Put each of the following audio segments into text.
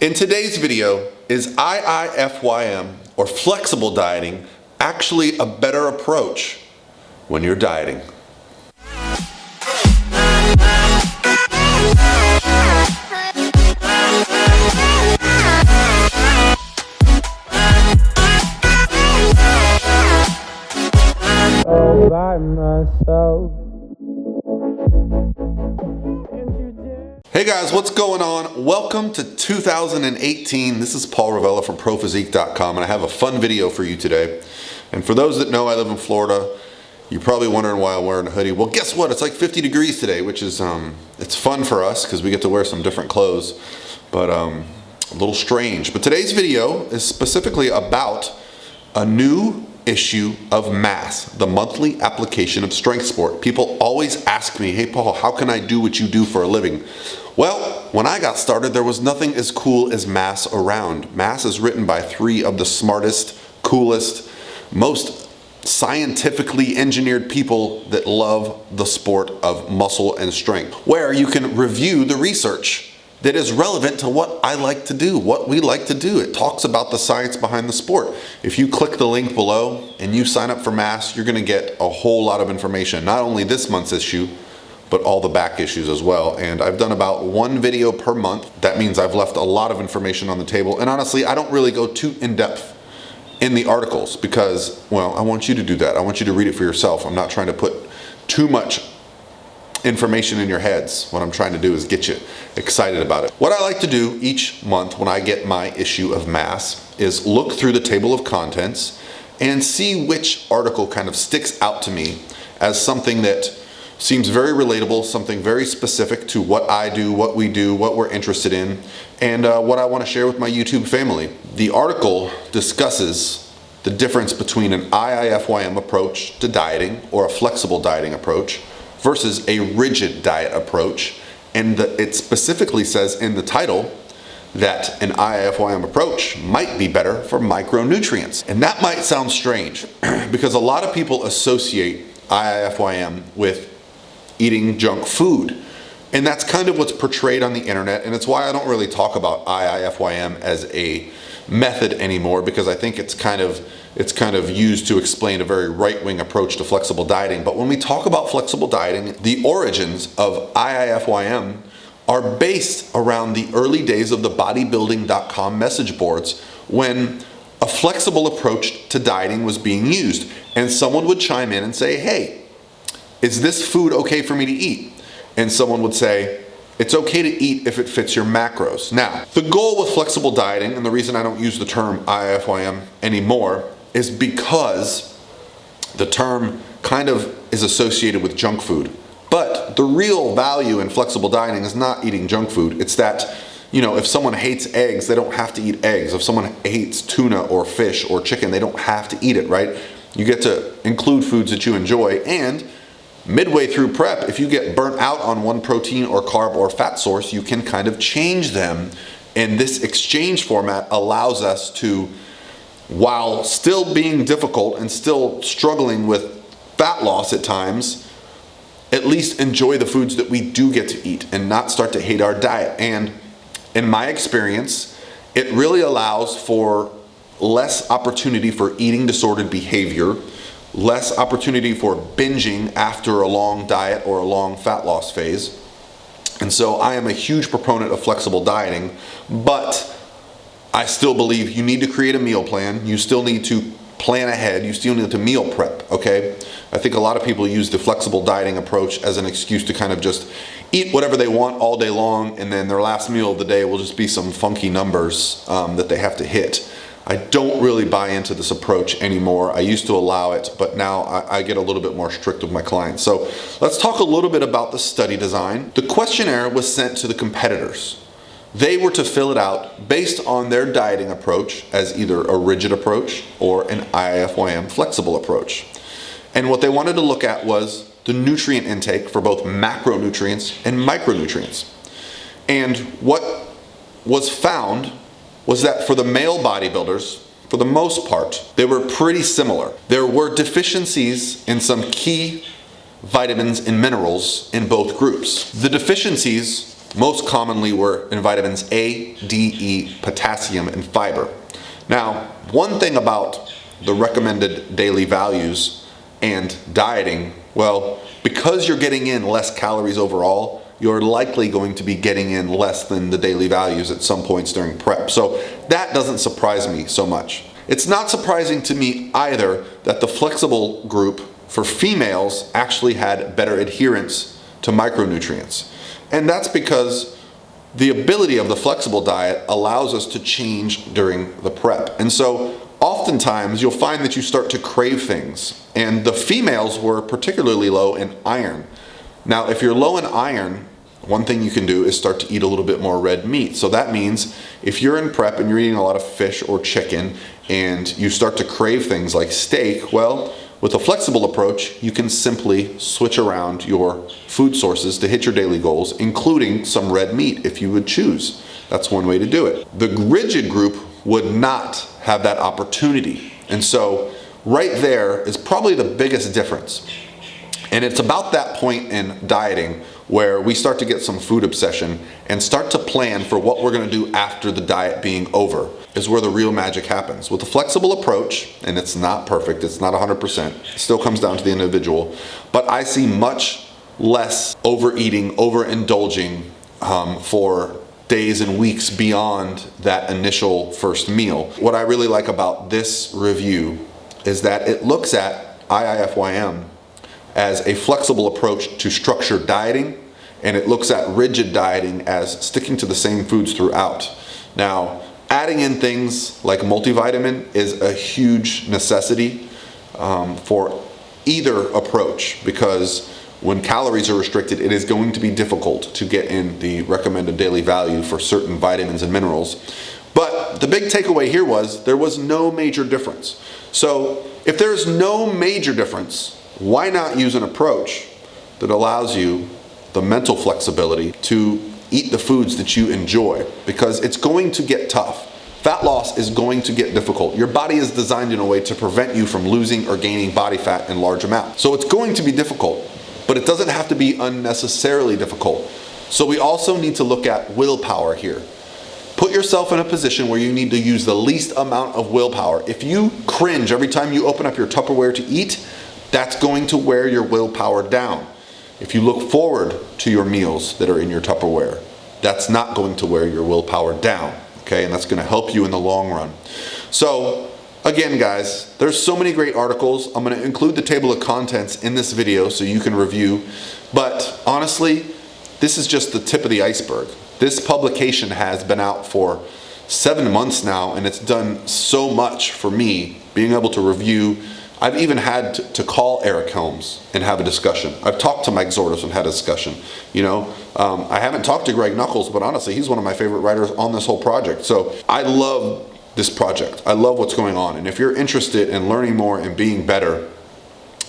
In today's video, is Iifym, or flexible dieting, actually a better approach when you're dieting? All by myself. Hey guys, what's going on? Welcome to 2018. This is Paul Ravella from ProPhysique.com, and I have a fun video for you today. And for those that know I live in Florida, you're probably wondering why I'm wearing a hoodie. Well, guess what? It's like 50 degrees today, which is it's fun for us because we get to wear some different clothes, but a little strange. But today's video is specifically about a new issue of mass, the monthly application of strength sport. People always ask me, hey Paul, how can I do what you do for a living? Well, when I got started, there was nothing as cool as mass around. Mass is written by three of the smartest, coolest, most scientifically engineered people that love the sport of muscle and strength, where you can review the research that is relevant to what I like to do, what we like to do. It talks about the science behind the sport. If you click the link below and you sign up for mass, you're gonna get a whole lot of information, not only this month's issue, but all the back issues as well. And I've done about one video per month. That means I've left a lot of information on the table. And honestly, I don't really go too in depth in the articles because, well, I want you to do that. I want you to read it for yourself. I'm not trying to put too much information in your heads. What I'm trying to do is get you excited about it. What I like to do each month when I get my issue of mass is look through the table of contents and see which article kind of sticks out to me as something that seems very relatable, something very specific to what I do, what we do, what we're interested in, and what I want to share with my YouTube family. The article discusses the difference between an Iifym approach to dieting or a flexible dieting approach versus a rigid diet approach. And it specifically says in the title that an Iifym approach might be better for micronutrients. And that might sound strange because a lot of people associate Iifym with eating junk food. And that's kind of what's portrayed on the internet, and it's why I don't really talk about Iifym as a method anymore, because I think it's kind of used to explain a very right-wing approach to flexible dieting. But when we talk about flexible dieting, the origins of Iifym are based around the early days of the bodybuilding.com message boards, when a flexible approach to dieting was being used. And someone would chime in and say, hey, is this food okay for me to eat? And someone would say, it's okay to eat if it fits your macros. Now, the goal with flexible dieting, and the reason I don't use the term Iifym anymore, is because the term kind of is associated with junk food. But the real value in flexible dieting is not eating junk food. It's that, you know, if someone hates eggs, they don't have to eat eggs. If someone hates tuna or fish or chicken, they don't have to eat it, right? You get to include foods that you enjoy, and midway through prep, if you get burnt out on one protein or carb or fat source, you can kind of change them. And this exchange format allows us to, while still being difficult and still struggling with fat loss at times, at least enjoy the foods that we do get to eat and not start to hate our diet. And in my experience, it really allows for less opportunity for eating disordered behavior, less opportunity for binging after a long diet or a long fat loss phase. And so I am a huge proponent of flexible dieting, but I still believe you need to create a meal plan. You still need to plan ahead. You still need to meal prep, okay? I think a lot of people use the flexible dieting approach as an excuse to kind of just eat whatever they want all day long, and then their last meal of the day will just be some funky numbers that they have to hit. I don't really buy into this approach anymore. I used to allow it, but now I get a little bit more strict with my clients. So let's talk a little bit about the study design. The questionnaire was sent to the competitors. They were to fill it out based on their dieting approach as either a rigid approach or an Iifym flexible approach. And what they wanted to look at was the nutrient intake for both macronutrients and micronutrients. And what was found was that for the male bodybuilders, for the most part, they were pretty similar. There were deficiencies in some key vitamins and minerals in both groups. The deficiencies Most commonly were in vitamins A, D, E, potassium, and fiber. Now, one thing about the recommended daily values and dieting, well, because you're getting in less calories overall, you're likely going to be getting in less than the daily values at some points during prep. So that doesn't surprise me so much. It's not surprising to me either that the flexible group for females actually had better adherence to micronutrients. And that's because the ability of the flexible diet allows us to change during the prep. And so oftentimes you'll find that you start to crave things. And the females were particularly low in iron. Now, if you're low in iron, one thing you can do is start to eat a little bit more red meat. So that means if you're in prep and you're eating a lot of fish or chicken and you start to crave things like steak, well, with a flexible approach, you can simply switch around your food sources to hit your daily goals, including some red meat if you would choose. That's one way to do it. The rigid group would not have that opportunity. And so right there is probably the biggest difference. And it's about that point in dieting where we start to get some food obsession and start to plan for what we're going to do after the diet being over, is where the real magic happens. With a flexible approach, and it's not perfect, it's not 100%, it still comes down to the individual, but I see much less overeating, overindulging for days and weeks beyond that initial first meal. What I really like about this review is that it looks at Iifym as a flexible approach to structured dieting, and it looks at rigid dieting as sticking to the same foods throughout. Now, adding in things like multivitamin is a huge necessity for either approach, because when calories are restricted, it is going to be difficult to get in the recommended daily value for certain vitamins and minerals. But the big takeaway here was there was no major difference. So if there's no major difference, why not use an approach that allows you the mental flexibility to eat the foods that you enjoy? Because it's going to get tough. Fat loss is going to get difficult. Your body is designed in a way to prevent you from losing or gaining body fat in large amounts. So it's going to be difficult, but it doesn't have to be unnecessarily difficult. So we also need to look at willpower here. Put yourself in a position where you need to use the least amount of willpower. If you cringe every time you open up your Tupperware to eat, that's going to wear your willpower down. If you look forward to your meals that are in your Tupperware, that's not going to wear your willpower down, okay? And that's going to help you in the long run. So again, guys, there's so many great articles. I'm going to include the table of contents in this video so you can review. But honestly, this is just the tip of the iceberg. This publication has been out for 7 months now, and it's done so much for me being able to review. I've even had to call Eric Helms and have a discussion. I've talked to Mike Zordas and had a discussion. You know, I haven't talked to Greg Nuckols, but honestly, he's one of my favorite writers on this whole project. So I love this project. I love what's going on. And if you're interested in learning more and being better,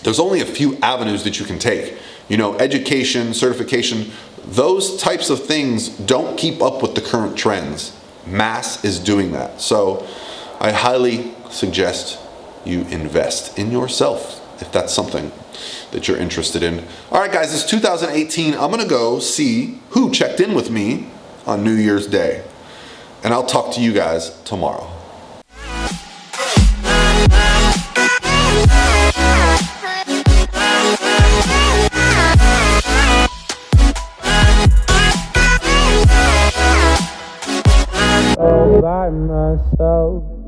there's only a few avenues that you can take. You know, education, certification, those types of things don't keep up with the current trends. Mass is doing that. So I highly suggest you invest in yourself if that's something that you're interested in. All right, guys, it's 2018. I'm going to go see who checked in with me on New Year's Day. And I'll talk to you guys tomorrow. All by myself.